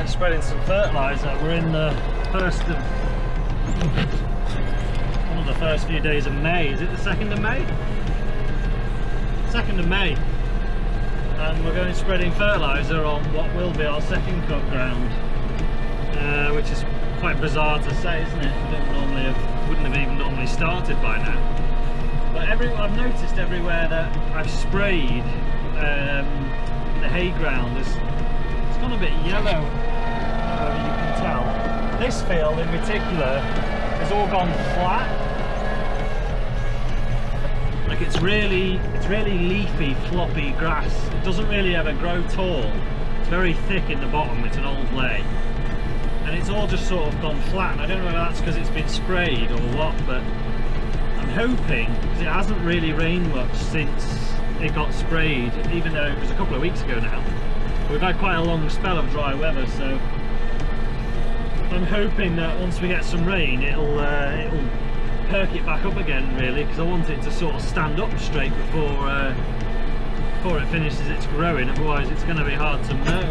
Spreading some fertiliser. We're in the one of the first few days of May. Is it the 2nd of May? 2nd of May. And we're going spreading fertiliser on what will be our second cut ground, which is quite bizarre to say, isn't it? Wouldn't have even normally started by now. But I've noticed everywhere that I've sprayed the hay ground, it's gone a bit yellow. You can tell this field in particular has all gone flat. Like it's really leafy, floppy grass. It doesn't really ever grow tall. It's very thick in the bottom. It's an old lay, and it's all just sort of gone flat. And I don't know whether that's because it's been sprayed or what, but I'm hoping, because it hasn't really rained much since it got sprayed, even though it was a couple of weeks ago now. We've had quite a long spell of dry weather, so I'm hoping that once we get some rain it'll perk it back up again, really, because I want it to sort of stand up straight before it finishes its growing, otherwise it's going to be hard to mow.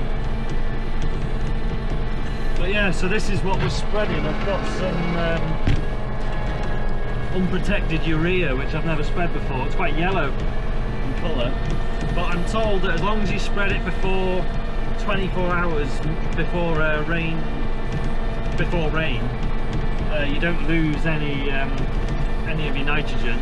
But yeah, so this is what we're spreading. I've got some unprotected urea, which I've never spread before. It's quite yellow in colour, but I'm told that as long as you spread it before 24 hours before rain, you don't lose any of your nitrogen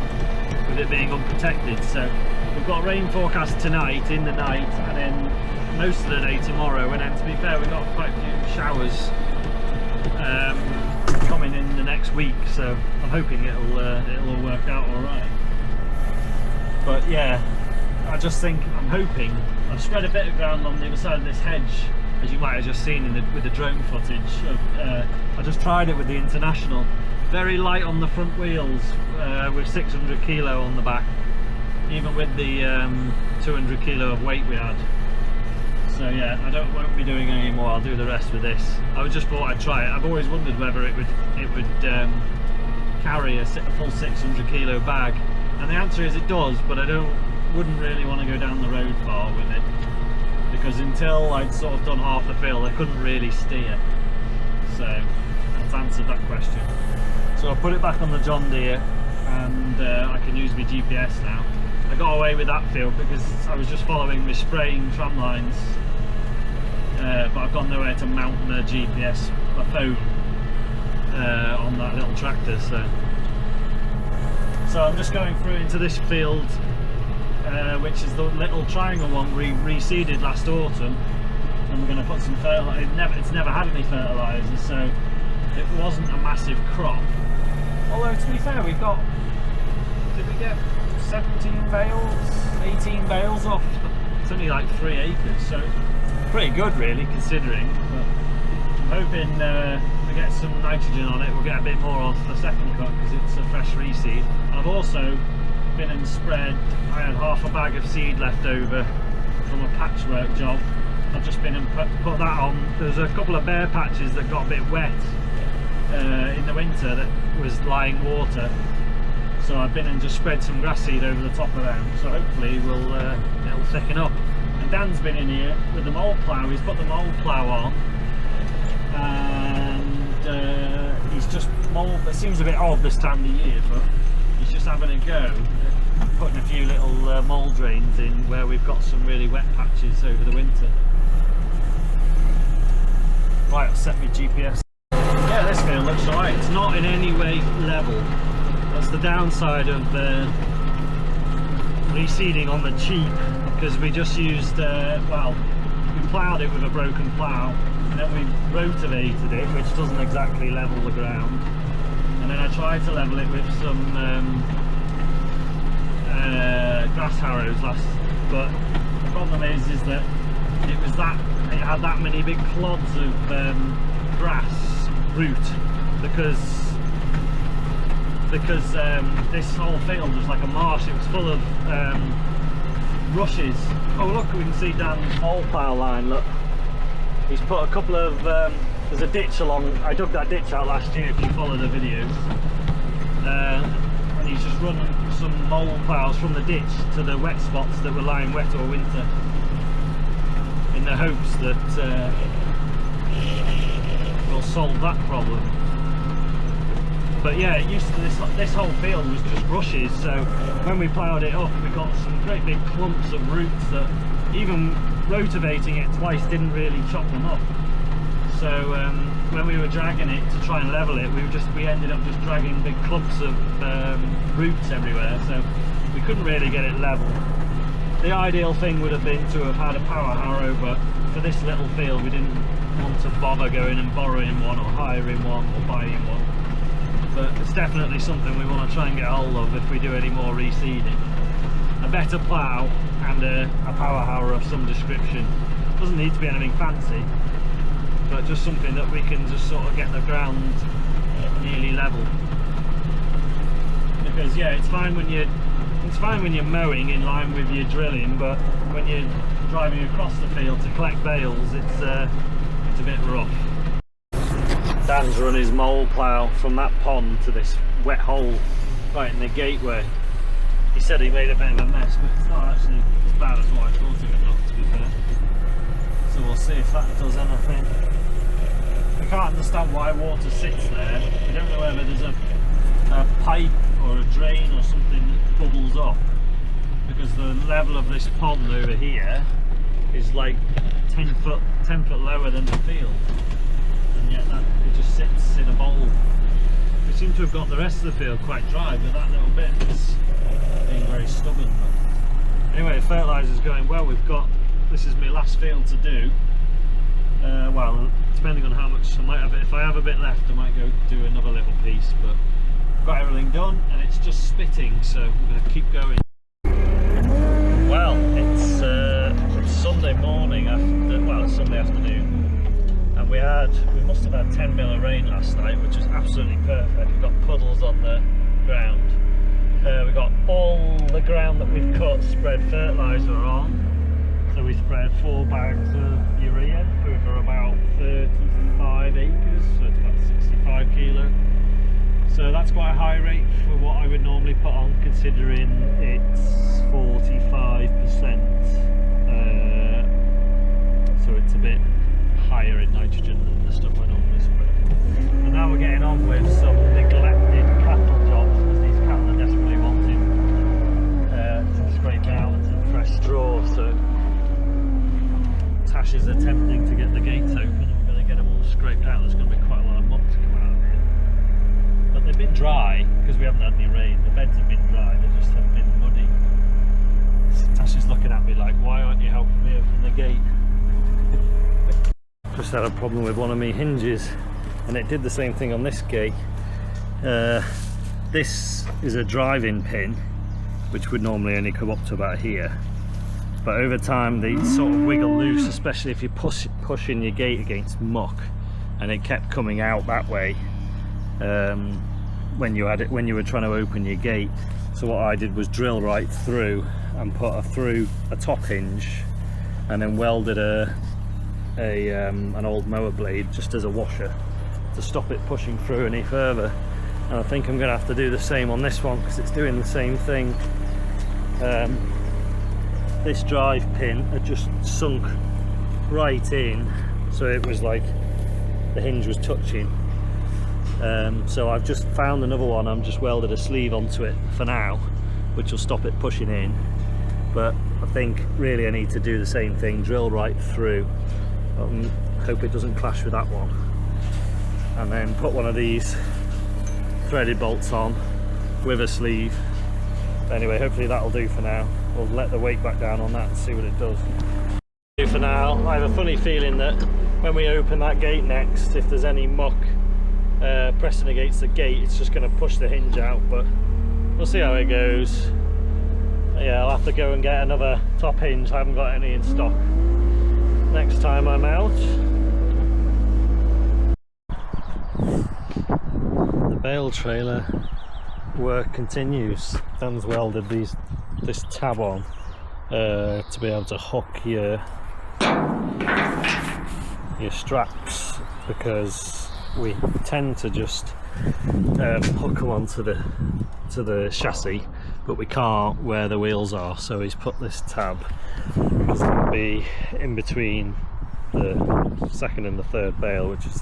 with it being unprotected. So we've got rain forecast tonight in the night, and then most of the day tomorrow. And then, to be fair, we've got quite a few showers coming in the next week, so I'm hoping it'll all work out all right. But yeah, I'm hoping I've spread a bit of ground on the other side of this hedge, as you might have just seen with the drone footage. I just tried it with the International, very light on the front wheels, with 600 kilo on the back, even with the 200 kilo of weight we had. So yeah, won't be doing any more. I'll do the rest with this. I just thought I'd try it. I've always wondered whether it would carry a full 600 kilo bag, and the answer is it does, but I wouldn't really want to go down the road far with it, because until I'd sort of done half the field I couldn't really steer. So that's answered that question. So I'll put it back on the John Deere, and I can use my GPS now. I got away with that field because I was just following my spraying tram lines, but I've got nowhere to mount the GPS, my phone, on that little tractor. So I'm just going through into this field, which is the little triangle one we reseeded last autumn, and we're going to put some fertiliser. It's never had any fertiliser, so it wasn't a massive crop. Although, to be fair, did we get 17 bales, 18 bales off? It's only like 3 acres, so pretty good really, considering. But I'm hoping we get some nitrogen on it. We'll get a bit more off the second cut because it's a fresh reseed. I've also been and spread, I had half a bag of seed left over from a patchwork job. I've just been and put that on. There's a couple of bare patches that got a bit wet in the winter that was lying water, so I've been and just spread some grass seed over the top of them, so hopefully it'll thicken up. And Dan's been in here with the mole plough. He's put the mole plough on, and he's just it seems a bit odd this time of the year, but he's just having a go at putting a few little mole drains in where we've got some really wet patches over the winter. Right, I'll set my GPS. Yeah, this field looks alright. It's not in any way level. That's the downside of reseeding on the cheap, because we just used, we ploughed it with a broken plough, and then we rotavated it, which doesn't exactly level the ground, and then I tried to level it with some grass harrows but the problem is that it had that many big clods of grass root because this whole field was like a marsh. It was full of rushes. Oh look, we can see Dan's mole plough line, look. He's put a couple of, there's a ditch along, I dug that ditch out last year if you follow the videos. And he's just run some mole ploughs from the ditch to the wet spots that were lying wet all winter, in the hopes that we'll solve that problem. But yeah, it used to, this whole field was just rushes, so when we ploughed it up we got some great big clumps of roots that even rotavating it twice didn't really chop them up. So when we were dragging it to try and level it, we ended up just dragging big clumps of roots everywhere, so we couldn't really get it level. The ideal thing would have been to have had a power harrow, but for this little field we didn't want to bother going and borrowing one or hiring one or buying one. But it's definitely something we want to try and get hold of if we do any more reseeding. A better plough and a power harrow of some description. Doesn't need to be anything fancy, but just something that we can just sort of get the ground nearly level. Because yeah, it's fine when you're mowing in line with your drilling, but when you're driving across the field to collect bales, it's a bit rough. Dan's run his mole plough from that pond to this wet hole right in the gateway. He said he made a bit of a mess, but it's not actually as bad as what I thought it would look, to be fair. So we'll see if that does anything. I can't understand why water sits there. I don't know whether there's a pipe or a drain or something that bubbles up, because the level of this pond over here is like 10 foot lower than the field. And yet it just sits in a bowl. We seem to have got the rest of the field quite dry, but that little bit is being very stubborn. But anyway, the fertiliser's going well. This is my last field to do. Well, depending on how much I might have it. If I have a bit left, I might go do another little piece. But I've got everything done, and it's just spitting, so we're going to keep going. Well, it's Sunday morning it's Sunday afternoon. We must have had 10 mil of rain last night, which was absolutely perfect. We've got puddles on the ground. We've got all the ground that we've cut spread fertiliser on. So we spread 4 bags of urea over about 35 acres, so it's about 65 kilo. So that's quite a high rate for what I would normally put on, considering it's 45%. So it's a bit higher in nitrogen than the stuff I normally spread. And now we're getting on with some neglected cattle jobs, because these cattle are desperately wanting to scrape out some fresh straw. So Tash is attempting to get the gates open, and we're going to get them all scraped out. There's going to be quite a lot of muck to come out of here. But they've been dry because we haven't had any rain. The beds have been dry, they just have been muddy. Tash is looking at me like, why aren't you helping me open the gate? Just had a problem with one of my hinges, and it did the same thing on this gate. This is a driving pin, which would normally only come up to about here, but over time they sort of wiggle loose, especially if you're pushing your gate against muck, and it kept coming out that way when you were trying to open your gate. So what I did was drill right through and put a top hinge, and then welded an old mower blade just as a washer to stop it pushing through any further. And I think I'm going to have to do the same on this one, because it's doing the same thing. This drive pin had just sunk right in, so it was like the hinge was touching. So I've just found another one. I'm just welded a sleeve onto it for now, which will stop it pushing in. But I think really I need to do the same thing, drill right through. Hope it doesn't clash with that one, and then put one of these threaded bolts on with a sleeve. Anyway, hopefully that'll do for now. We'll let the weight back down on that and see what it does. For now, I have a funny feeling that when we open that gate next, if there's any muck pressing against the gate, it's just going to push the hinge out, but we'll see how it goes. Yeah, I'll have to go and get another top hinge. I haven't got any in stock next time I'm out. The bale trailer work continues. Dan's welded this tab on to be able to hook your straps, because we tend to just hook them onto the chassis, but we can't where the wheels are, so he's put this tab, because it'll be in between the second and the third bale, which is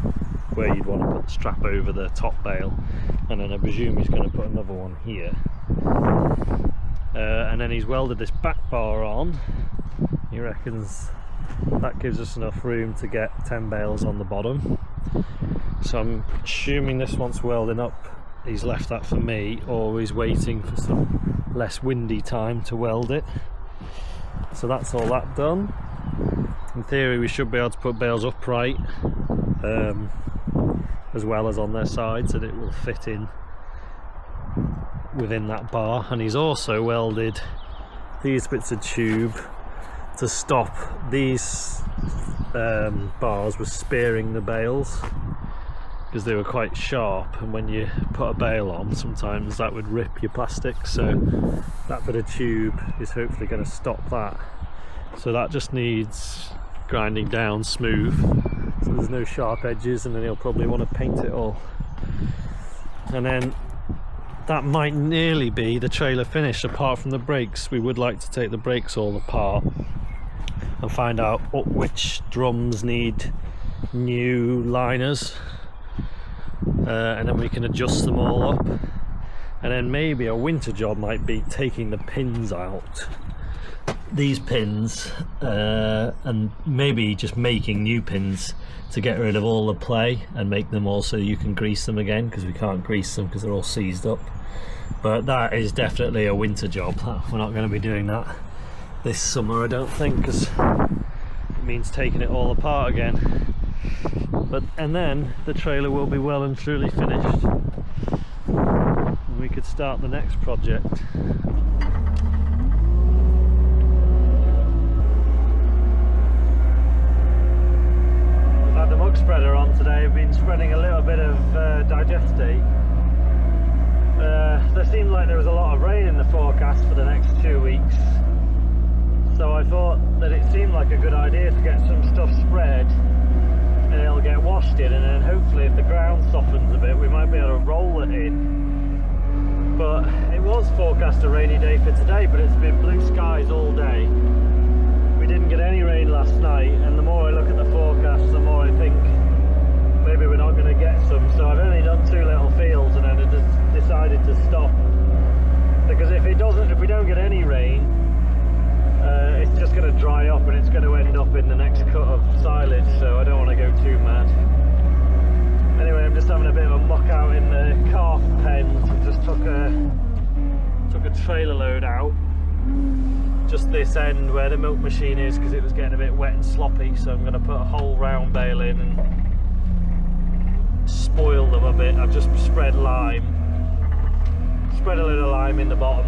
where you'd want to put the strap over the top bale, and then I presume he's going to put another one here, and then he's welded this back bar on. He reckons that gives us enough room to get 10 bales on the bottom, so I'm assuming this one's welding up. He's left that for me, or he's waiting for some less windy time to weld it. So that's all that done. In theory we should be able to put bales upright as well as on their sides, so that it will fit in within that bar. And he's also welded these bits of tube to stop these bars with spearing the bales, because they were quite sharp, and when you put a bale on, sometimes that would rip your plastic, so that bit of tube is hopefully going to stop that. So that just needs grinding down smooth, so there's no sharp edges, and then he'll probably want to paint it all. And then that might nearly be the trailer finished, apart from the brakes. We would like to take the brakes all apart and find out which drums need new liners, and then we can adjust them all up. And then maybe a winter job might be taking the pins out, these pins, and maybe just making new pins to get rid of all the play and make them all so you can grease them again, because we can't grease them because they're all seized up. But that is definitely a winter job. We're not going to be doing that this summer, I don't think, because it means taking it all apart again. And then the trailer will be well and truly finished, and we could start the next project. We've had the muck spreader on today. We've been spreading a little bit of digestate. There seemed like there was a lot of rain in the forecast for the next 2 weeks, so I thought that it seemed like a good idea to get some stuff spread, and it'll get washed in, and then hopefully if the ground softens a bit we might be able to roll it in. But it was forecast a rainy day for today, but it's been blue skies all day. We didn't get any rain last night, and the more I look at the forecast, the more I think maybe we're not going to get some. So I've only done 2 little fields, and then I just decided to stop, because if we don't get any rain, it's just going to dry up and it's going to end up in the next cut of silage, so I don't want to go too mad. Anyway, I'm just having a bit of a muck out in the calf pens. I just took a trailer load out, just this end where the milk machine is, because it was getting a bit wet and sloppy, so I'm going to put a whole round bale in and spoil them a bit. I've just spread a little lime in the bottom.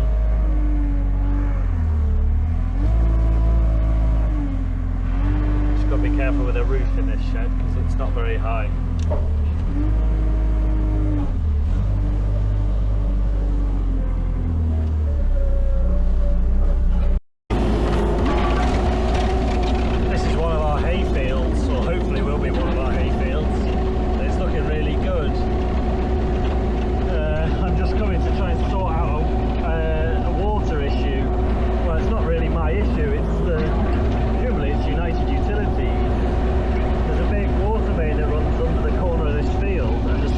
Got to be careful with the roof in this shed because it's not very high. This is one of our hay fields, or hopefully will be one of our hay fields. It's looking really good. I'm just coming to try and sort out a water issue. Well, it's not really my issue, it's United Utilities. There's a big water main that runs under the corner of this field, and the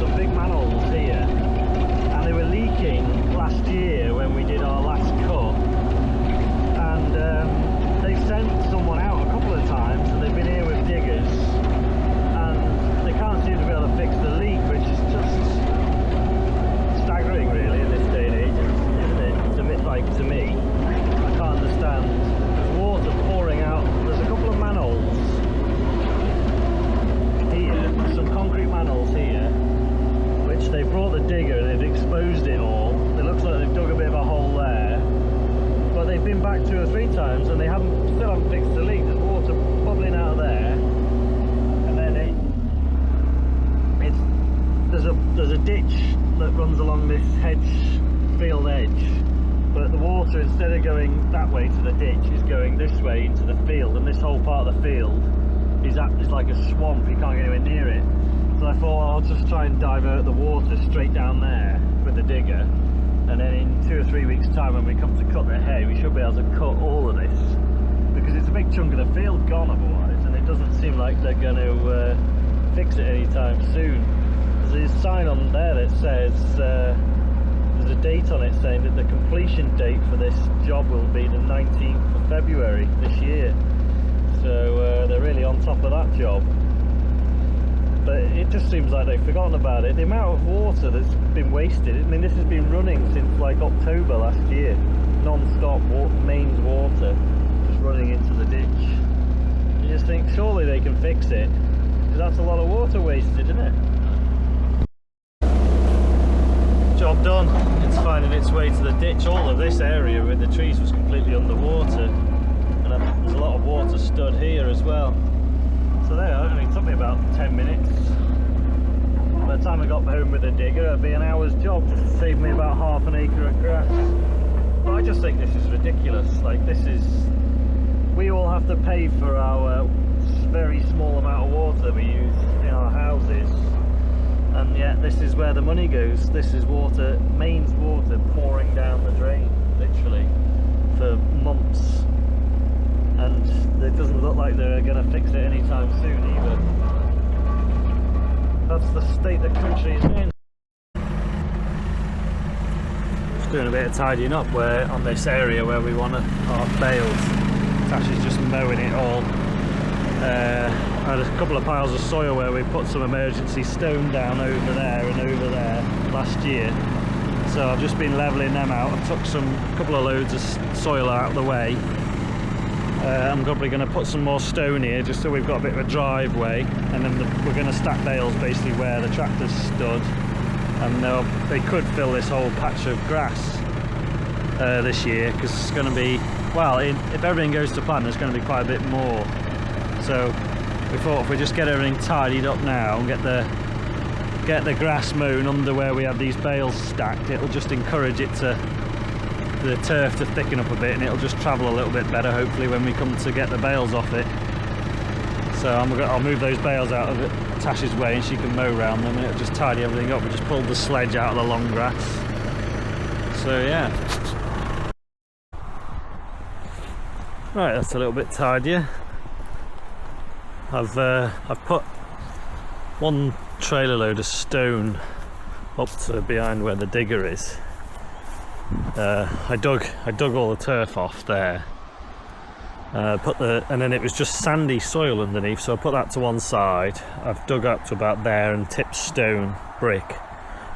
times and they still haven't fixed the leak. There's water bubbling out of there, and then there's a ditch that runs along this hedge field edge, but the water, instead of going that way to the ditch, is going this way into the field, and this whole part of the field is like a swamp. You can't get anywhere near it. So I thought I'll just try and divert the water straight down there with the digger, and then in 2 or 3 weeks time when we come to cut the hay, we should be able to cut all of this, because it's a big chunk of the field gone otherwise, and it doesn't seem like they're going to fix it anytime soon. There's a sign on there that says there's a date on it saying that the completion date for this job will be the 19th of February this year, so they're really on top of that job. But it just seems like they've forgotten about it. The amount of water that's been wasted, I mean, this has been running since like October last year, non-stop mains water just running into the ditch. You just think surely they can fix it, because that's a lot of water wasted, isn't it? Job done. It's finding its way to the ditch. All of this area with the trees was completely underwater, and there's a lot of water stood here as well. So there, it only took me about 10 minutes. By the time I got home with the digger, it'd be an hour's job. Saved me about half an acre of grass. But I just think this is ridiculous. Like, we all have to pay for our very small amount of water we use in our houses, and yet this is where the money goes. This is water, mains water, pouring down the drain, literally, for months. And it doesn't look like they're going to fix it anytime soon either. That's the state the country is in. Just doing a bit of tidying up on this area where we want to park bales. Tasha's just mowing it all. I had a couple of piles of soil where we put some emergency stone down over there and over there last year. So I've just been levelling them out. I took a couple of loads of soil out of the way. I'm probably going to put some more stone here just so we've got a bit of a driveway, and then we're going to stack bales basically where the tractors stood, and they could fill this whole patch of grass this year, because it's going to be, well, if everything goes to plan, there's going to be quite a bit more. So we thought if we just get everything tidied up now and get the grass mown under where we have these bales stacked, it'll just encourage the turf to thicken up a bit, and it'll just travel a little bit better hopefully when we come to get the bales off it. So I'll move those bales out of Tasha's way and she can mow around them, and it'll just tidy everything up. We just pulled the sledge out of the long grass. So yeah. Right, that's a little bit tidier. I've put one trailer load of stone up to behind where the digger is. I dug all the turf off there, and then it was just sandy soil underneath, so I put that to one side. I've dug up to about there and tipped stone, brick,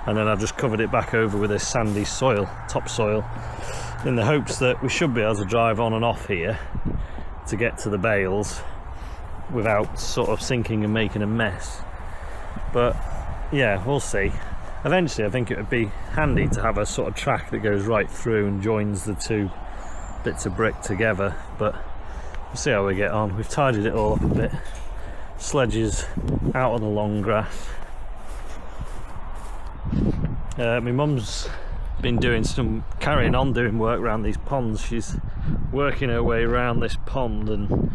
and then I've just covered it back over with this sandy soil, topsoil, in the hopes that we should be able to drive on and off here to get to the bales without sort of sinking and making a mess. But yeah, we'll see. Eventually I think it would be handy to have a sort of track that goes right through and joins the two bits of brick together, but we'll see how we get on. We've tidied it all up a bit. Sledges out on the long grass. My mum's been carrying on doing work around these ponds. She's working her way around this pond, and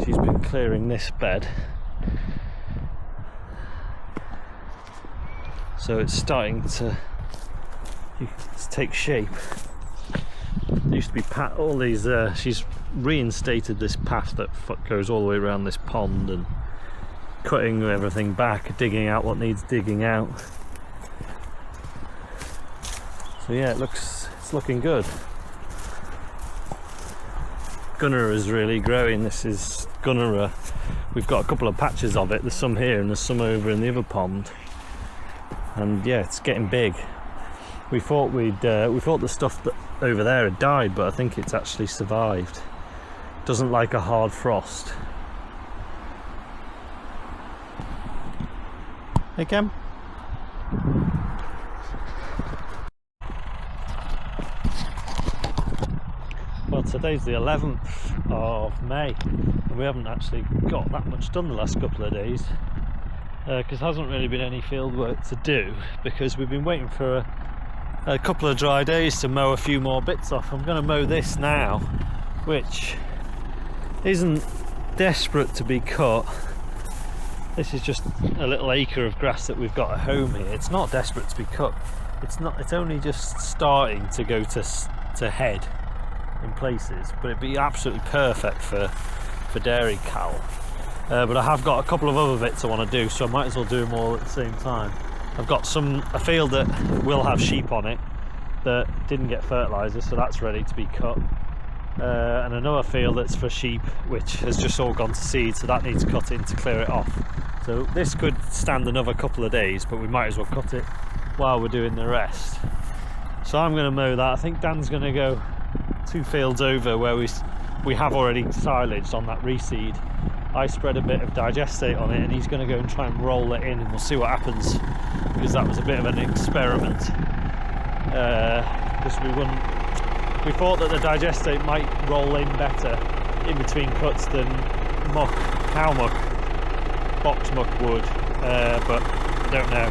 she's been clearing this bed. So it's starting to take shape. There used to be all these, she's reinstated this path that goes all the way around this pond, and cutting everything back, digging out what needs digging out. So yeah, it's looking good. Gunnera is really growing. This is Gunnera. We've got a couple of patches of it. There's some here and there's some over in the other pond. And yeah, it's getting big. We thought the stuff that over there had died, but I think it's actually survived. Doesn't like a hard frost. Hey Cam. Well, today's the 11th of May and we haven't actually got that much done the last couple of days because there hasn't really been any field work to do because we've been waiting for a couple of dry days to mow a few more bits off. I'm going to mow this now, which isn't desperate to be cut. This is just a little acre of grass that we've got at home here. It's not desperate to be cut. It's only just starting to go to head in places, but it'd be absolutely perfect for dairy cow. But I have got a couple of other bits I want to do, so I might as well do them all at the same time. I've got a field that will have sheep on it that didn't get fertiliser, so that's ready to be cut. And another field that's for sheep which has just all gone to seed, so that needs cutting to clear it off. So this could stand another couple of days, but we might as well cut it while we're doing the rest. So I'm going to mow that. I think Dan's going to go 2 fields over where we have already silaged on that reseed. I spread a bit of digestate on it and he's going to go and try and roll it in, and we'll see what happens, because that was a bit of an experiment. Because we thought that the digestate might roll in better in between cuts than muck, cow muck, box muck would, but I don't know.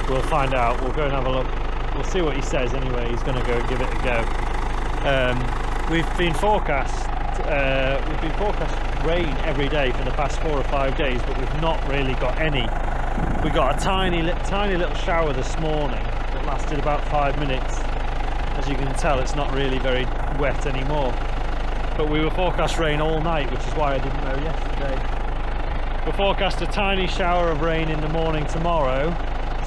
We'll find out. We'll go and have a look. We'll see what he says anyway. He's going to go and give it a go. We've been forecast rain every day for the past 4 or 5 days, but we've not really got any. We got a tiny little shower this morning that lasted about 5 minutes. As you can tell, it's not really very wet anymore. But we were forecast rain all night, which is why I didn't mow yesterday. We're forecast a tiny shower of rain in the morning tomorrow.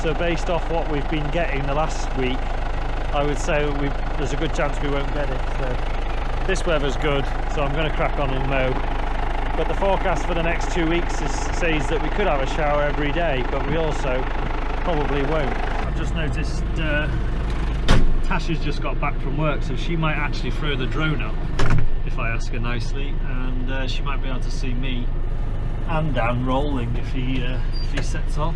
So based off what we've been getting the last week, I would say there's a good chance we won't get it. So this weather's good, so I'm going to crack on and mow. But the forecast for the next 2 weeks says that we could have a shower every day, but we also probably won't. I've just noticed Tash has just got back from work, so she might actually throw the drone up if I ask her nicely, and she might be able to see me and Dan rolling if he sets off.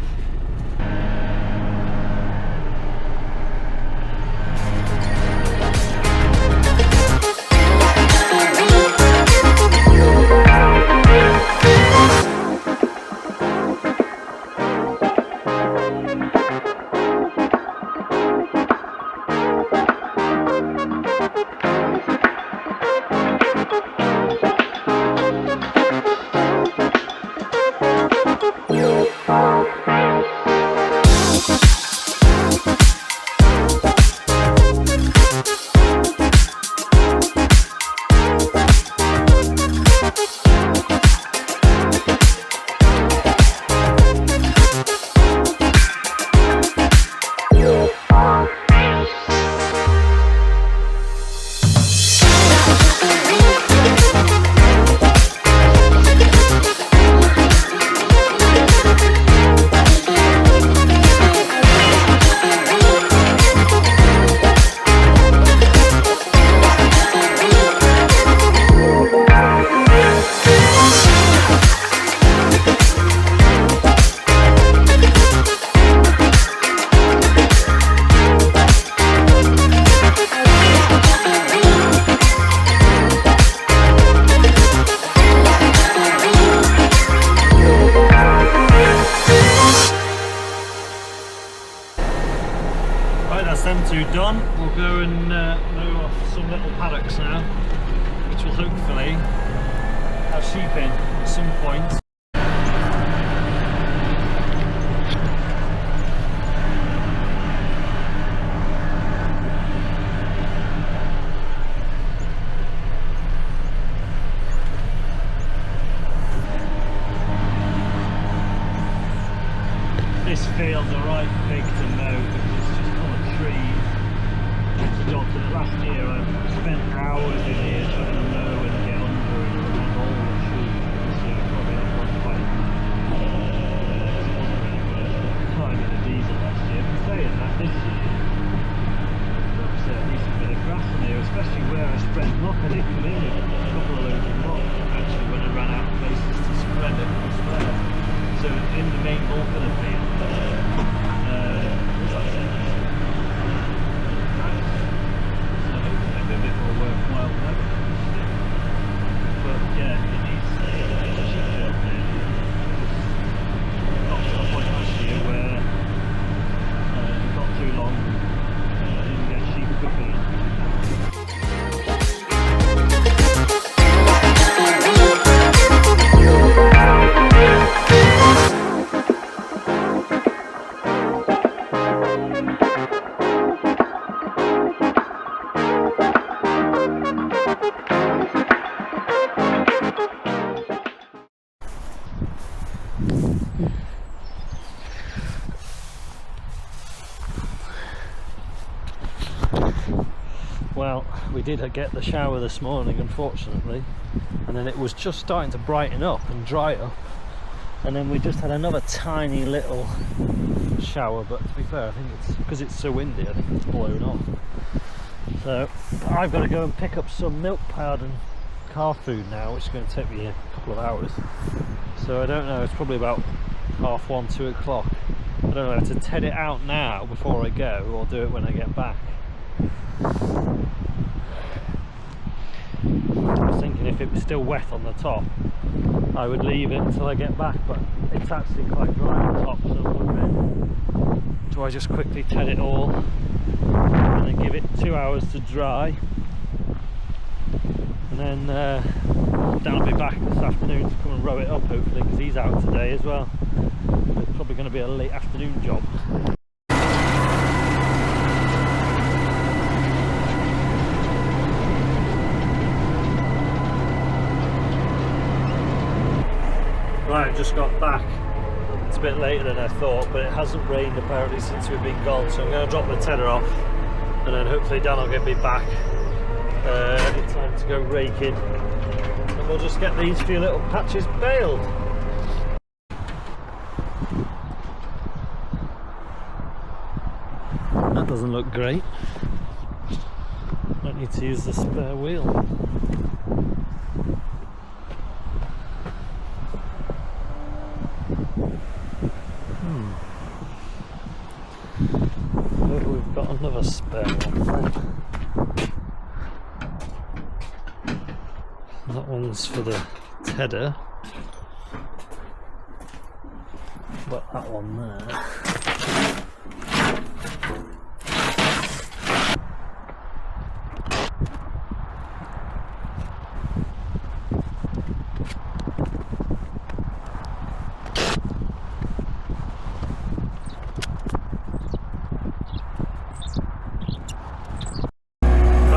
Done. We'll go and mow off some little paddocks now, which will hopefully have sheep in at some point. This field's alright big to mow because it's just full of trees. Last year I spent hours in here trying to mow and get under and around all the trees. So probably not one quite it wasn't really worth the time of the diesel last year. But saying that, this year there's a decent bit of grass in here, especially where I spread muck. I did come in with a couple of loads of muck actually when I ran out of places to spread it elsewhere. So in the main bulk of the field we did get the shower this morning, unfortunately, and then it was just starting to brighten up and dry up, and then we just had another tiny little shower, but to be fair, I think it's because it's so windy, I think it's blown off. So I've got to go and pick up some milk powder and calf food now, which is going to take me a couple of hours. So I don't know, it's probably about 1:30, 2 o'clock. I don't know whether to ted it out now before I go or do it when I get back. I was thinking if it was still wet on the top, I would leave it until I get back, but it's actually quite dry on the top, so I'm wondering, do I just quickly ted it all and then give it 2 hours to dry, and then Dan will be back this afternoon to come and row it up, hopefully, because he's out today as well. It's probably going to be a late afternoon job. Right, just got back. It's a bit later than I thought, but it hasn't rained apparently since we've been gone, so I'm going to drop the tedder off, and then hopefully Dan will get me back in time to go raking, and we'll just get these few little patches baled. That doesn't look great. Don't need to use the spare wheel. We've got another spare one. That one's for the tedder, but that one there.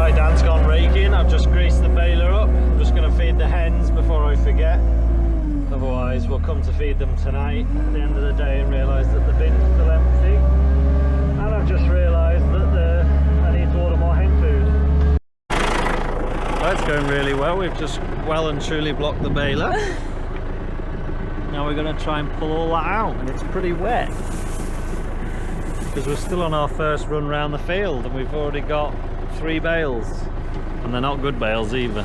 Dan's gone raking. I've just greased the baler up. I'm just going to feed the hens before I forget. Otherwise we'll come to feed them tonight at the end of the day and realise that the bin's still empty. And I've just realised that I need to order more hen food. That's going really well. We've just well and truly blocked the baler. Now we're going to try and pull all that out, and it's pretty wet because we're still on our first run round the field and we've already got 3 bales, and they're not good bales either.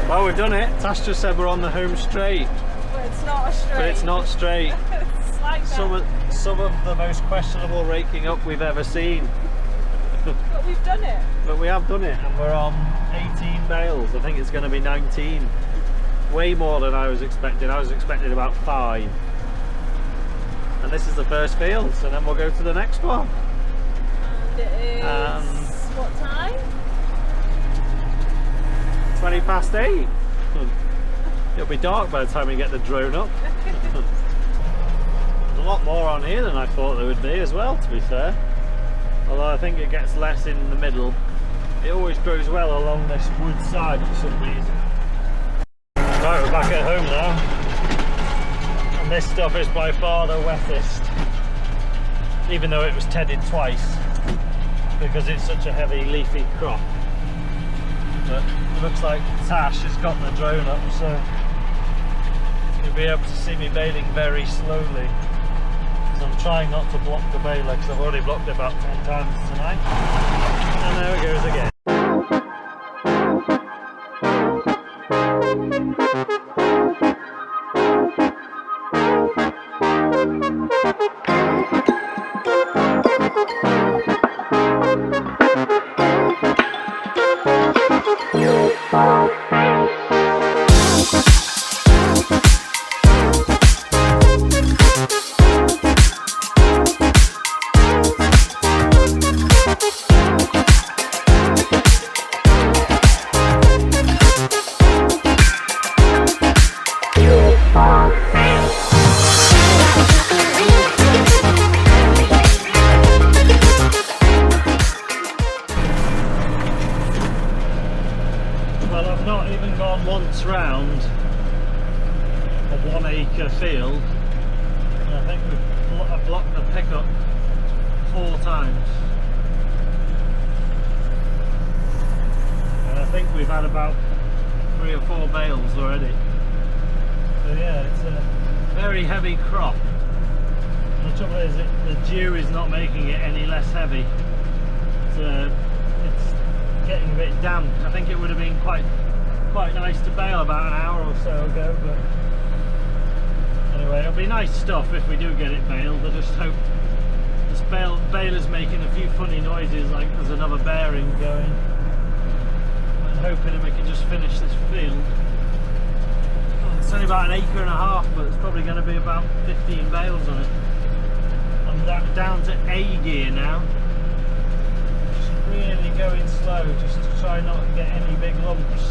Well, we've done it. Tash just said we're on the home straight. But it's not straight. But it's not straight. It's like that. Some of the most questionable raking up we've ever seen. But we've done it. But we have done it, and we're on 18 bales. I think it's going to be 19. Way more than I was expecting. I was expecting about 5. And this is the first field, so then we'll go to the next one. And it is what time? 20 past 8. It'll be dark by the time we get the drone up. There's a lot more on here than I thought there would be as well, to be fair. Although I think it gets less in the middle. It always grows well along this wood side for some reason. Right, we're back at home now. And this stuff is by far the wettest. Even though it was tedded twice. Because it's such a heavy leafy crop. But it looks like Tash has got the drone up, so you'll be able to see me baling very slowly. So I'm trying not to block the baler because I've already blocked it about 10 times tonight. And there it goes again. this round a 1 acre field, and I think I've blocked the pickup 4 times. And I think we've had about 3 or 4 bales already. So yeah, it's a very heavy crop. And the trouble is the dew is not making it any less heavy. It's getting a bit damp. I think it would have been quite nice to bale about an hour or so ago, but anyway, it'll be nice stuff if we do get it baled. I just hope this baler's making a few funny noises like there's another bearing going. I'm hoping that we can just finish this field. It's only about 1.5 acres, but it's probably going to be about 15 bales on it. I'm down to A gear now. Just really going slow, just to try not to get any big lumps.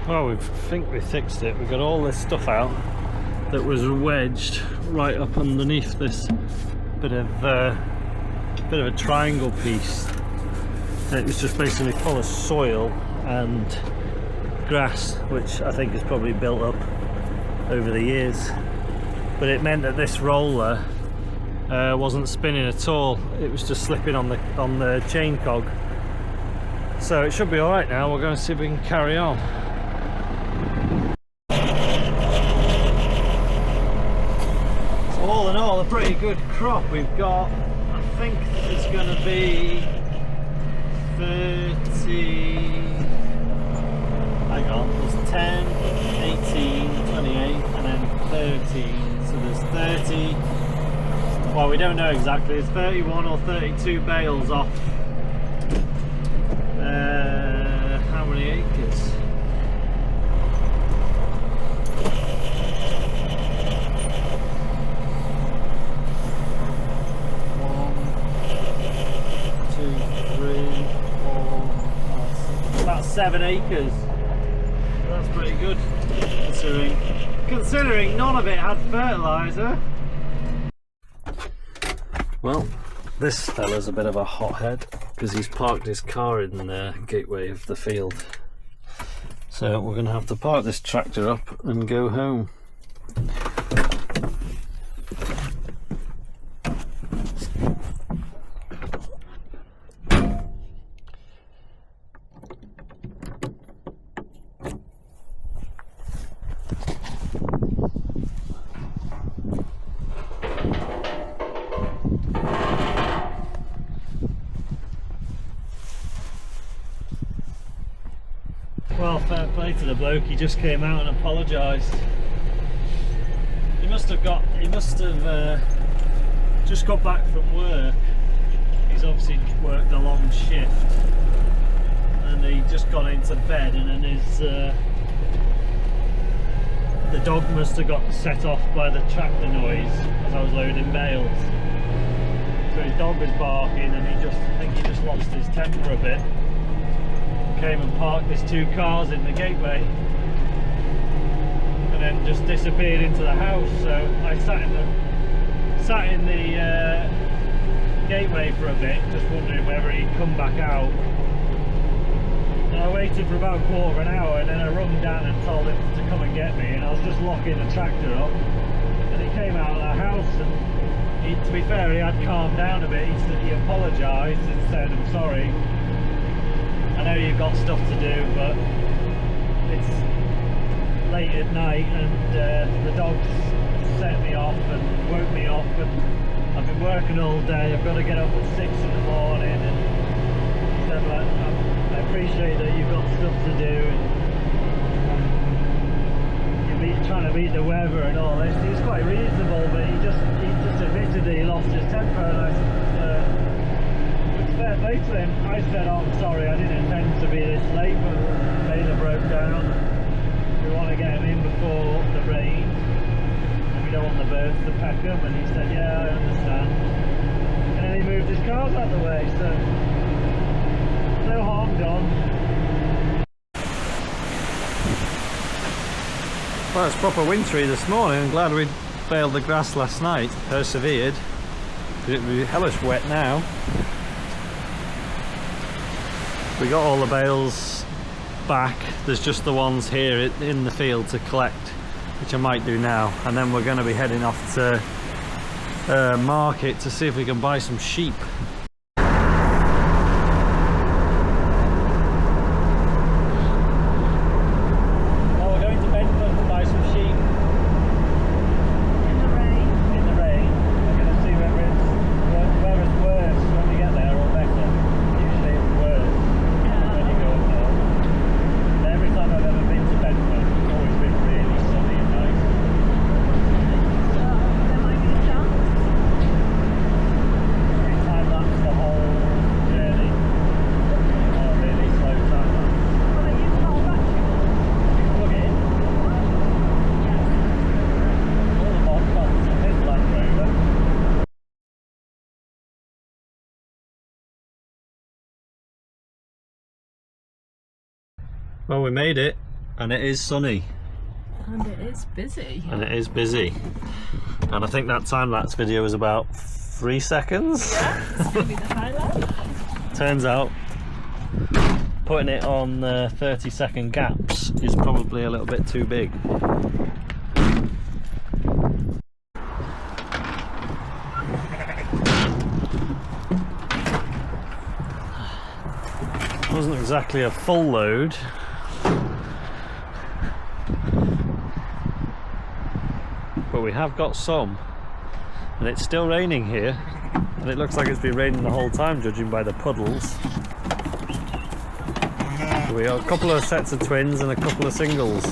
Well, I think we fixed it. We got all this stuff out that was wedged right up underneath this bit of a triangle piece. It was just basically full of soil and grass, which I think has probably built up over the years. But it meant that this roller wasn't spinning at all. It was just slipping on the chain cog. So it should be all right now. We'll go and see if we can carry on. So all in all, a pretty good crop we've got. I think it's going to be 30. Hang on, there's 10, 18, 28, and then 13. So there's 30. Well, we don't know exactly. It's 31 or 32 bales off. How many acres? One, 2, 3, 4, 5, 6. About 7 acres. That's pretty good, considering none of it had fertiliser. Well, this fella's a bit of a hothead because he's parked his car in the gateway of the field. So we're going to have to park this tractor up and go home. Well, fair play to the bloke, he just came out and apologised. He must have just got back from work. He's obviously worked a long shift and he just got into bed, and then the dog must have got set off by the tractor noise as I was loading bales. So his dog was barking and I think he just lost his temper a bit. Came and parked his 2 cars in the gateway and then just disappeared into the house. So I sat in the gateway for a bit, just wondering whether he'd come back out. And I waited for about a quarter of an hour, and then I rung down and told him to come and get me, and I was just locking the tractor up, and he came out of the house, and to be fair, he had calmed down a bit. He apologised and said, "I'm sorry, I know you've got stuff to do, but it's late at night and the dogs set me off and woke me up, and I've been working all day. I've got to get up at 6 in the morning." And he said, "Well, I appreciate that you've got stuff to do and you're trying to beat the weather and all this." He was quite reasonable, but he just admitted that he lost his temper, and I said, "It's fair said later to him, I said, oh, I'm sorry, I didn't intend to be this late, but Baler broke down. We want to get him in before the rain, and we don't want the birds to peck him. And he said, yeah, I understand. And then he moved his cars out of the way, so no harm done. Well, it's proper wintry this morning. I'm glad we baled the grass last night, persevered. It'd be hellish wet now. We got all the bales back. There's just the ones here in the field to collect, which I might do now. And then we're going to be heading off to market to see if we can buy some sheep. Well, we're going to Bentham to buy some sheep. In the rain. In the rain. We're going to see whether it's worse when we get there or better. Usually it's worse when you go up there. And every time I've ever been to Bentham, it's always been really sunny and nice. So there might be a chance. We time-lapse the whole journey. Oh, really slow time-lapse. Will I use an old battery? You can plug it in. Yes. All the mod costs in this Land Rover. Well, we made it, and it is sunny, And it is busy. and it is busy. And I think that time-lapse video was about 3 seconds. Yeah, it's going to be the highlight. Turns out putting it on 30-second gaps is probably a little bit too big. Wasn't exactly a full load, but we have got some, and it's still raining here, and it looks like it's been raining the whole time judging by the puddles. So we got a couple of sets of twins and a couple of singles.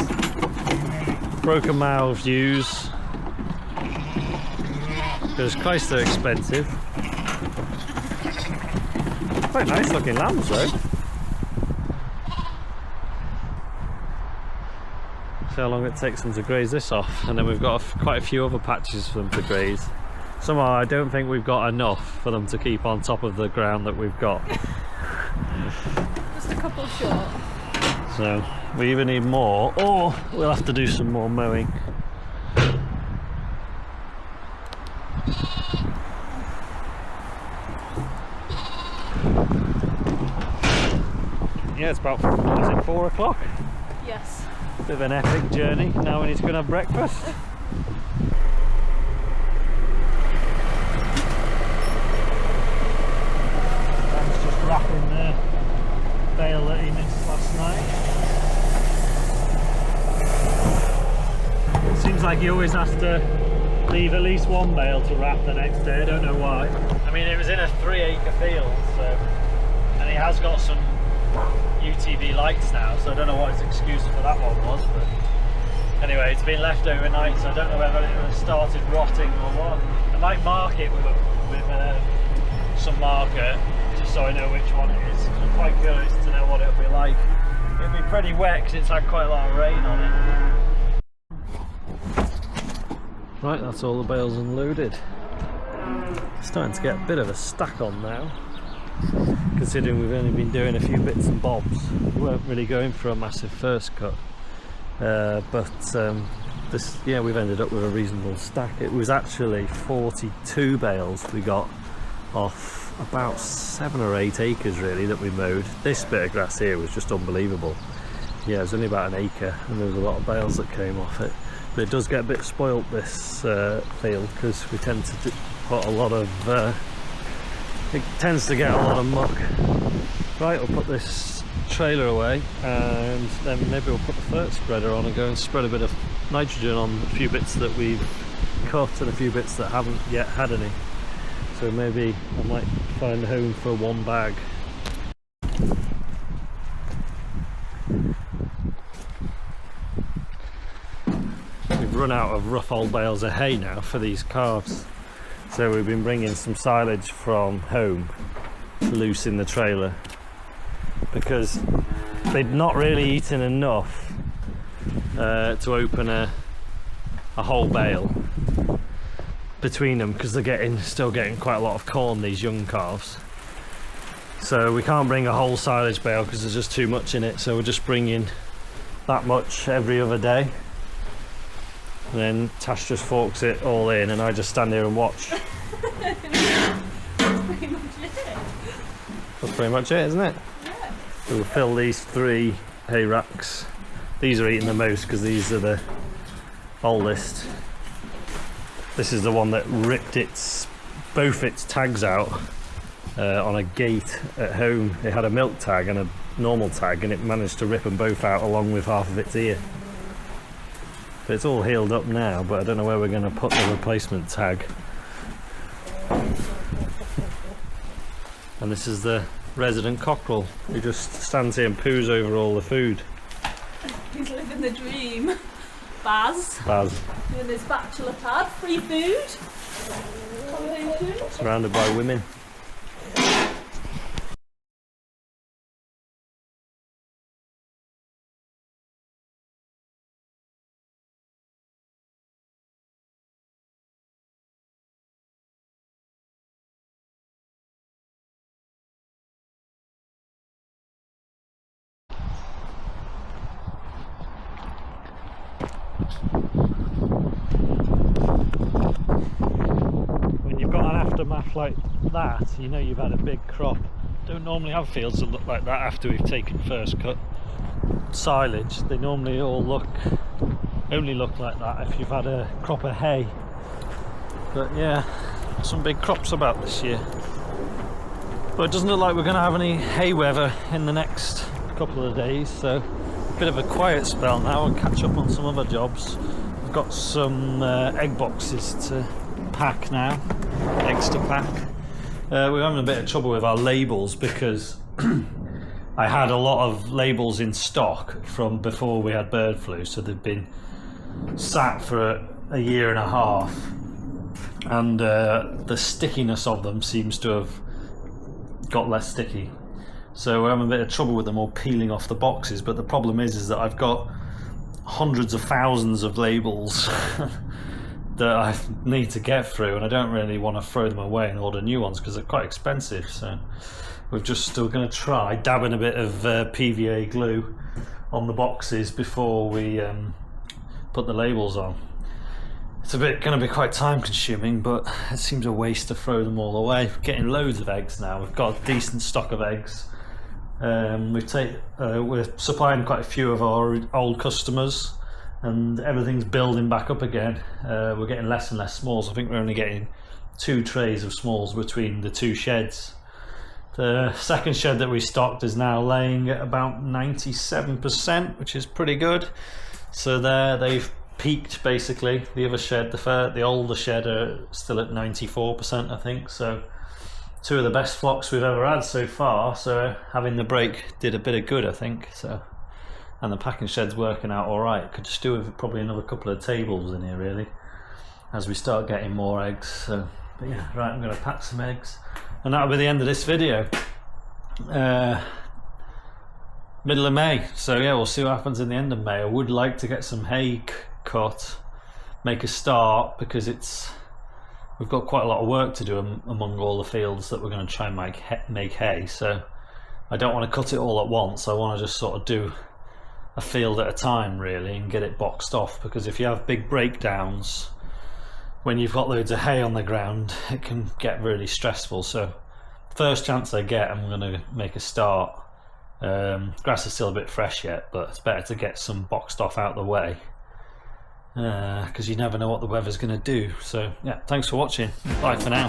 Broken mouth ewes, because Christ they're expensive. Quite nice looking lambs though. See how long it takes them to graze this off, and then we've got quite a few other patches for them to graze. Somehow I don't think we've got enough for them to keep on top of the ground that we've got. Just a couple short. So we either need more, or we'll have to do some more mowing. Yeah, it's about, what is it, 4 o'clock? Yes. Bit of an epic journey. Now we need to go and have breakfast. Dan's just wrapping the bale that he missed last night. It seems like he always has to leave at least one bale to wrap the next day. I don't know why. I mean, it was in a 3-acre field, so, and he has got some UTV lights now, so I don't know what his excuse for that one was, but anyway, it's been left overnight, so I don't know whether it has started rotting or what. I might mark it with some marker, just so I know which one it is. I'm quite curious to know what it'll be like. It'll be pretty wet because it's had quite a lot of rain on it. Right, that's all the bales unloaded. Starting to get a bit of a stack on now, considering we've only been doing a few bits and bobs. We weren't really going for a massive first cut, but this, yeah, we've ended up with a reasonable stack. It was actually 42 bales we got off about 7 or 8 acres really that we mowed. This bit of grass here was just unbelievable. Yeah, it was only about an acre, and there was a lot of bales that came off it. But it does get a bit spoilt, this field, because we tend to put a lot of it tends to get a lot of muck. Right, we'll put this trailer away, and then maybe we'll put the fert spreader on and go and spread a bit of nitrogen on a few bits that we've cut and a few bits that haven't yet had any. So maybe I might find a home for one bag. We've run out of rough old bales of hay now for these calves, so we've been bringing some silage from home loose in the trailer because they'd not really eaten enough to open a whole bale between them, because they're still getting quite a lot of corn, these young calves. So we can't bring a whole silage bale because there's just too much in it, so we're just bringing that much every other day. And then Tash just forks it all in and I just stand here and watch. That's pretty much it, isn't it? Yeah. We'll fill these 3 hay racks. These are eating the most because these are the oldest. This is the one that ripped both its tags out on a gate at home. It had a milk tag and a normal tag, and it managed to rip them both out along with half of its ear. But it's all healed up now, but I don't know where we're going to put the replacement tag. And this is the resident cockerel who just stands here and poos over all the food. He's living the dream. Baz. Doing his bachelor pad, free food. Surrounded by women. When you've got an aftermath like that, you know you've had a big crop. Don't normally have fields that look like that after we've taken first cut silage. They normally all only look like that if you've had a crop of hay. But yeah, some big crops about this year. But it doesn't look like we're going to have any hay weather in the next couple of days, so a bit of a quiet spell now and catch up on some other jobs. I've got some egg boxes to pack now, eggs to pack. We're having a bit of trouble with our labels because I had a lot of labels in stock from before we had bird flu, so they've been sat for a year and a half, and the stickiness of them seems to have got less sticky. So we're having a bit of trouble with them all peeling off the boxes, but the problem is that I've got hundreds of thousands of labels that I need to get through, and I don't really want to throw them away and order new ones because they're quite expensive. So we're just still going to try dabbing a bit of PVA glue on the boxes before we put the labels on. It's going to be quite time consuming, but it seems a waste to throw them all away. We're getting loads of eggs now. We've got a decent stock of eggs. We're supplying quite a few of our old customers, and everything's building back up again. We're getting less and less smalls. I think we're only getting 2 trays of smalls between the 2 sheds. The second shed that we stocked is now laying at about 97%, which is pretty good. So they've peaked basically. The other shed, the older shed, are still at 94%, I think. So 2 of the best flocks we've ever had so far. So having the break did a bit of good, I think. So, and the packing shed's working out all right. Could just do with probably another couple of tables in here really, as we start getting more eggs. So, but yeah, right, I'm going to pack some eggs, and that'll be the end of this video. Middle of May, so yeah, we'll see what happens in the end of May. I would like to get some hay cut, make a start, because we've got quite a lot of work to do among all the fields that we're going to try and make hay. So I don't want to cut it all at once. I want to just sort of do a field at a time really and get it boxed off, because if you have big breakdowns when you've got loads of hay on the ground, it can get really stressful. So first chance I get, I'm going to make a start. Grass is still a bit fresh yet, but it's better to get some boxed off out of the way, because you never know what the weather's going to do. So yeah, thanks for watching. Bye for now.